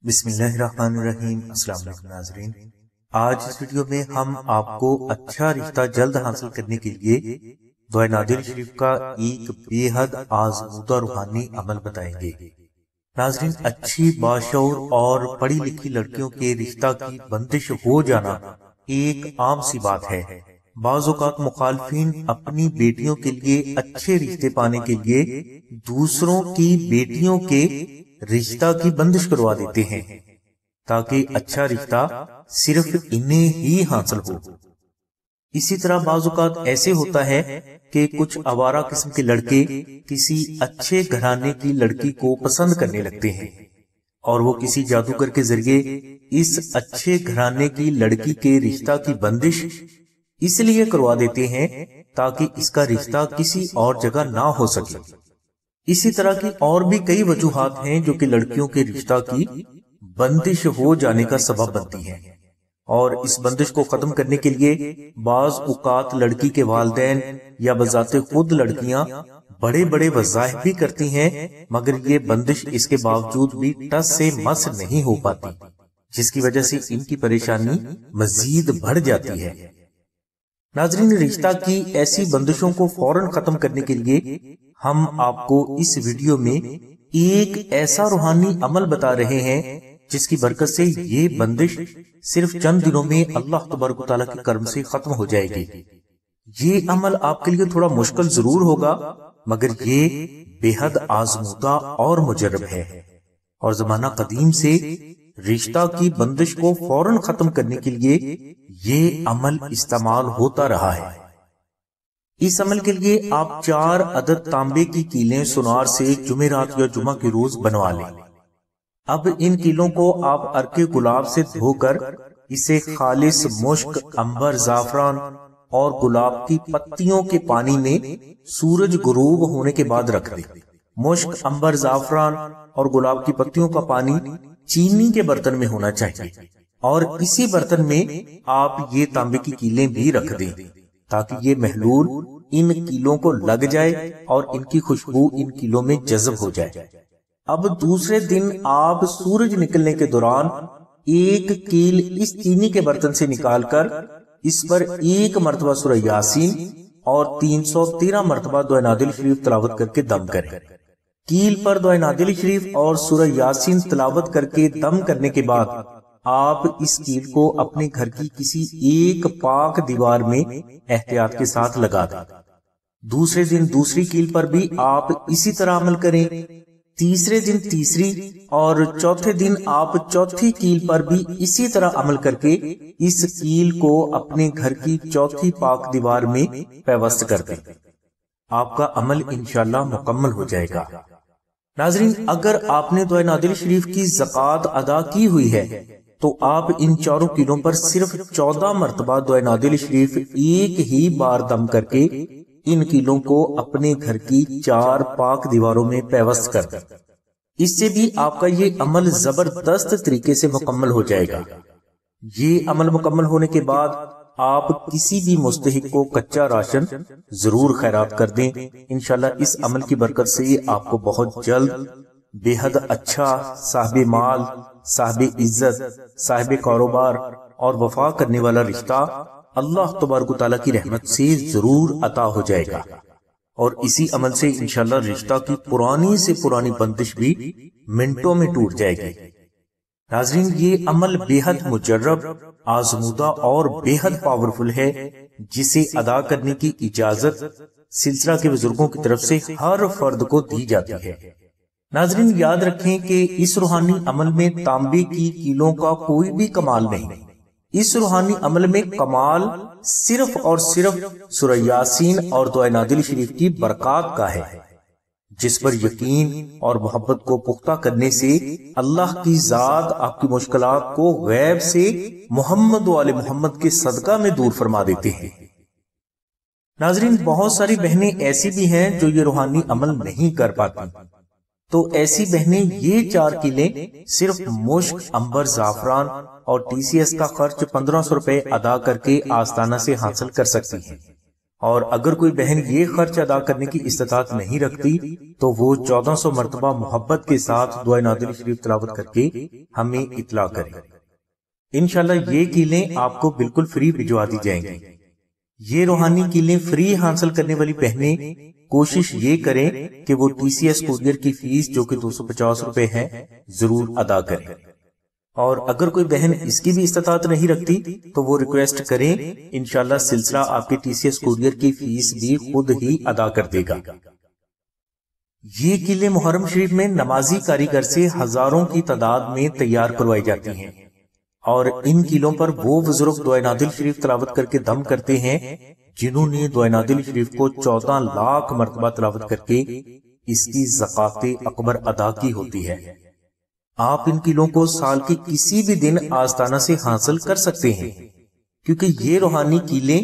بسم اللہ الرحمن الرحیم۔ السلام علیکم ناظرین، آج اس ویڈیو میں ہم آپ کو اچھا رشتہ جلد حاصل کرنے کے لیے دعائے نادر شریف کا ایک بے حد آزمودہ روحانی عمل بتائیں گے۔ ناظرین، اچھی باشعور اور پڑھی لکھی لڑکیوں کے رشتہ کی بندش ہو جانا ایک عام سی بات ہے۔ بعض اوقات مخالفین اپنی بیٹیوں کے لیے اچھے رشتے پانے کے لیے دوسروں کی بیٹیوں کے رشتہ کی بندش کروا دیتے ہیں تاکہ اچھا رشتہ صرف انہیں ہی حاصل ہو۔ اسی طرح بعض اوقات ایسے ہوتا ہے کہ کچھ آوارہ قسم کے لڑکے کسی اچھے گھرانے کی لڑکی کو پسند کرنے لگتے ہیں اور وہ کسی جادوگر کے ذریعے اس اچھے گھرانے کی لڑکی کے رشتہ کی بندش اس لیے کروا دیتے ہیں تاکہ اس کا رشتہ کسی اور جگہ نہ ہو سکے۔ اسی طرح کی اور بھی کئی وجوہات ہیں جو کہ لڑکیوں کے رشتہ کی بندش ہو جانے کا سبب بنتی ہیں، اور اس بندش کو ختم کرنے کے لیے بعض اوقات لڑکی کے والدین یا بذات خود لڑکیاں بڑے بڑے وظائف بھی کرتی ہیں، مگر یہ بندش اس کے باوجود بھی ٹس سے مس نہیں ہو پاتی، جس کی وجہ سے ان کی پریشانی مزید بڑھ جاتی ہے۔ ناظرین، رشتہ کی ایسی بندشوں کو فوراً ختم کرنے کے لیے ہم آپ کو اس ویڈیو میں ایک ایسا روحانی عمل بتا رہے ہیں جس کی برکت سے یہ بندش صرف چند دنوں میں اللہ تبارک و تعالیٰ کے کرم سے ختم ہو جائے گی۔ یہ عمل آپ کے لیے تھوڑا مشکل ضرور ہوگا، مگر یہ بے حد آزمودہ اور مجرب ہے، اور زمانہ قدیم سے رشتہ کی بندش کو فوراً ختم کرنے کے لیے یہ عمل استعمال ہوتا رہا ہے۔ اس عمل کے لیے آپ 4 عدد تانبے کی کیلیں سونار سے جمعرات یا جمعہ کے روز بنوا لیں۔ اب ان کیلوں کو آپ عرق گلاب سے دھو کر اسے خالص مشک، عنبر، زعفران اور گلاب کی پتیوں کے پانی میں سورج غروب ہونے کے بعد رکھ دیں۔ مشک، عنبر، زعفران اور گلاب کی پتیوں کا پانی چینی کے برتن میں ہونا چاہیے، اور اسی برتن میں آپ یہ تانبے کی کیلیں بھی رکھ دیں تاکہ یہ محلول ان کیلوں کو لگ جائے اور ان کی خوشبو ان کیلوں میں جذب ہو جائے۔ اب دوسرے دن آپ سورج نکلنے کے دوران ایک کیل اس چینی کے برتن سے نکال کر اس پر 1 مرتبہ سورہ یاسین اور 313 مرتبہ دعائے نادر شریف تلاوت کر کے دم کریں۔ کیل پر دعائے نادر شریف اور سورہ یاسین تلاوت کر کے دم کرنے کے بعد آپ اس کیل کو اپنے گھر کی کسی ایک پاک دیوار میں احتیاط کے ساتھ لگا دیں۔ دوسرے دن دوسری کیل پر بھی آپ اسی طرح عمل کریں، تیسرے دن تیسری اور چوتھے دن آپ چوتھی کیل پر بھی اسی طرح عمل کر کے اس کیل کو اپنے گھر کی چوتھی پاک دیوار میں پیوست کر دیں۔ آپ کا عمل انشاءاللہ مکمل ہو جائے گا۔ ناظرین، اگر آپ نے دعائے نادر شریف کی زکوٰۃ ادا کی ہوئی ہے تو آپ ان 4 کیلوں پر صرف 14 مرتبہ دعائے نادر شریف ایک ہی بار دم کر کے ان کیلوں کو اپنے گھر کی 4 پاک دیواروں میں پیوست کر دیں۔ اس سے بھی آپ کا یہ عمل زبردست طریقے سے مکمل ہو جائے گا۔ یہ عمل مکمل ہونے کے بعد آپ کسی بھی مستحق کو کچا راشن ضرور خیرات کر دیں۔ انشاءاللہ اس عمل کی برکت سے آپ کو بہت جلد بے حد اچھا صاحب مال، صاحب عزت، صاحب کاروبار اور وفا کرنے والا رشتہ اللہ تبارک و تعالیٰ کی رحمت سے ضرور عطا ہو جائے گا، اور اسی عمل سے انشاءاللہ رشتہ کی پرانی سے پرانی بندش بھی منٹوں میں ٹوٹ جائے گی۔ ناظرین، یہ عمل بے حد مجرب، آزمودہ اور بے حد پاورفل ہے، جسے ادا کرنے کی اجازت سلسلہ کے بزرگوں کی طرف سے ہر فرد کو دی جاتی ہے۔ ناظرین، یاد رکھیں کہ اس روحانی عمل میں تانبے کی کیلوں کا کوئی بھی کمال نہیں۔ اس روحانی عمل میں کمال صرف اور صرف سورہ یاسین اور دعائے نادر شریف کی برکات کا ہے، جس پر یقین اور محبت کو پختہ کرنے سے اللہ کی ذات آپ کی مشکلات کو غیب سے محمد و آل محمد کے صدقہ میں دور فرما دیتے ہیں۔ ناظرین، بہت ساری بہنیں ایسی بھی ہیں جو یہ روحانی عمل نہیں کر پاتی، تو ایسی بہنیں یہ 4 کیلیں صرف مشک، عنبر، زعفران اور TCS کا خرچ 1500 روپے ادا کر کے آستانہ سے حاصل کر سکتی ہیں، اور اگر کوئی بہن یہ خرچ ادا کرنے کی استطاعت نہیں رکھتی تو وہ 1400 مرتبہ محبت کے ساتھ دعائے نادری شریف تلاوت کر کے ہمیں اطلاع کرے. انشاءاللہ یہ کیلیں آپ کو بالکل فری بھجوا دی جائیں گی. یہ روحانی کیلیں فری حاصل کرنے والی بہنیں کوشش یہ کریں کہ وہ TCS کوریئر کی فیس جو کہ 250 روپے ہے ضرور ادا کریں. اور اگر کوئی بہن اس کی بھی استطاعت نہیں رکھتی تو وہ ریکویسٹ کریں، انشاءاللہ سلسلہ آپ کے TCS کوریئر کی فیس بھی خود ہی ادا کر دے گا. یہ کیلیں محرم شریف میں نمازی کاریگر سے ہزاروں کی تعداد میں تیار کروائی جاتی ہیں، اور ان کیلوں پر وہ بزرگ دعائے نادل شریف تلاوت کر کے دم کرتے ہیں جنہوں نے دعائے نادل شریف کو 14 لاکھ مرتبہ تلاوت کر کے اس کی زکوٰۃ اکبر ادا کی ہوتی ہے. آپ ان کیلوں کو سال کے کسی بھی دن آستانہ سے حاصل کر سکتے ہیں، کیونکہ یہ روحانی کیلیں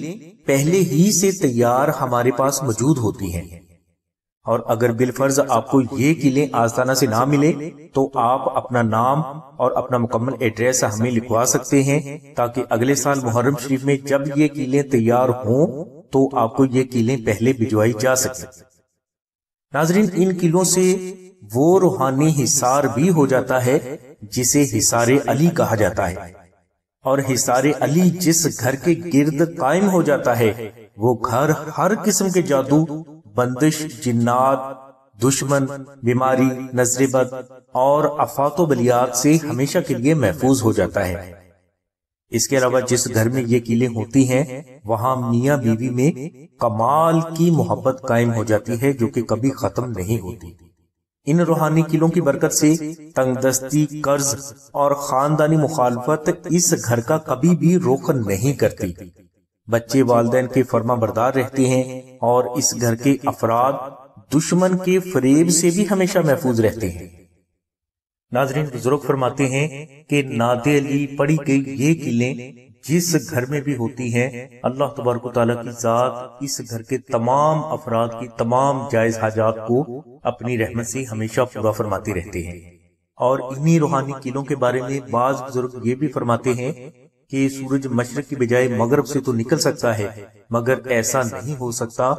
پہلے ہی سے تیار ہمارے پاس موجود ہوتی ہیں. اور اگر بالفرض آپ کو یہ کیلیں آستانہ سے نہ ملے تو آپ اپنا نام اور اپنا مکمل ایڈریس ہمیں لکھوا سکتے ہیں، تاکہ اگلے سال محرم شریف میں جب یہ کیلیں تیار ہوں تو آپ کو یہ کیلیں پہلے بھجوائی جا سکیں. ناظرین، ان کیلوں سے وہ روحانی حصار بھی ہو جاتا ہے جسے حصار علی کہا جاتا ہے، اور حصار علی جس گھر کے گرد قائم ہو جاتا ہے وہ گھر ہر قسم کے جادو، بندش، جنات، دشمن، بیماری، نظر بد اور آفات و بلیات سے ہمیشہ کے لیے محفوظ ہو جاتا ہے. اس کے علاوہ جس گھر میں یہ کیلیں ہوتی ہیں وہاں میاں بیوی میں کمال کی محبت قائم ہو جاتی ہے جو کہ کبھی ختم نہیں ہوتی. ان روحانی کیلوں کی برکت سے تنگ دستی، قرض اور خاندانی مخالفت اس گھر کا کبھی بھی رخ نہیں کرتی. بچے والدین کے فرما بردار رہتے ہیں اور اس گھر کے افراد دشمن کے فریب سے بھی ہمیشہ محفوظ رہتے ہیں. ناظرین، بزرگ فرماتے ہیں کہ ناد علی پڑھی گئی یہ کیلیں جس گھر میں بھی ہوتی ہیں، اللہ تبارک و تعالیٰ کی ذات اس گھر کے تمام افراد کی تمام جائز حاجات کو اپنی رحمت سے ہمیشہ پورا فرماتے رہتے ہیں. اور انہی روحانی کیلوں کے بارے میں بعض بزرگ یہ بھی فرماتے ہیں کہ سورج مشرق کی بجائے مغرب سے تو نکل سکتا ہے، مگر ایسا نہیں ہو سکتا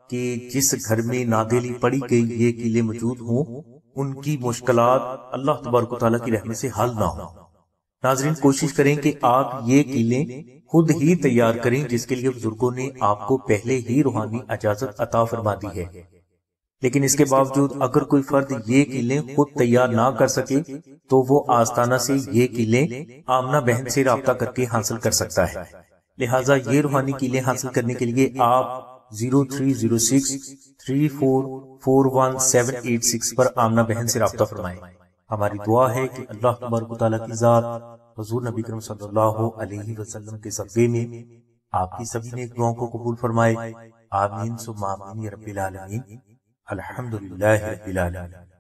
کہ جس گھر میں ناد علی پڑھی گئی یہ کیلیں موجود ہوں ان کی مشکلات اللہ تبارک و تعالیٰ کی رحمت سے حل نہ ہو. ناظرین، کوشش کریں کہ آپ یہ کیلیں خود ہی تیار کریں، جس کے لیے بزرگوں نے آپ کو پہلے ہی روحانی اجازت عطا فرما دی ہے. لیکن اس کے باوجود اگر کوئی فرد یہ کیلیں خود تیار نہ کر سکے تو وہ آستانہ سے یہ کیلیں آمنہ بہن سے رابطہ کر کے حاصل کر سکتا ہے. لہٰذا یہ روحانی کیلیں حاصل کرنے کے لیے آپ 030634418786 پر آمنہ بہن سے رابطہ فرمائیں. ہماری دعا ہے کہ اللہ تبارک و تعالیٰ کی ذات حضور نبی کریم صلی اللہ علیہ وسلم کے صدقے میں آپ کی سبھی نیک دعاؤں کو قبول فرمائے. آمین ثم آمین یا رب العالمین. الحمدللہ رب العالمین.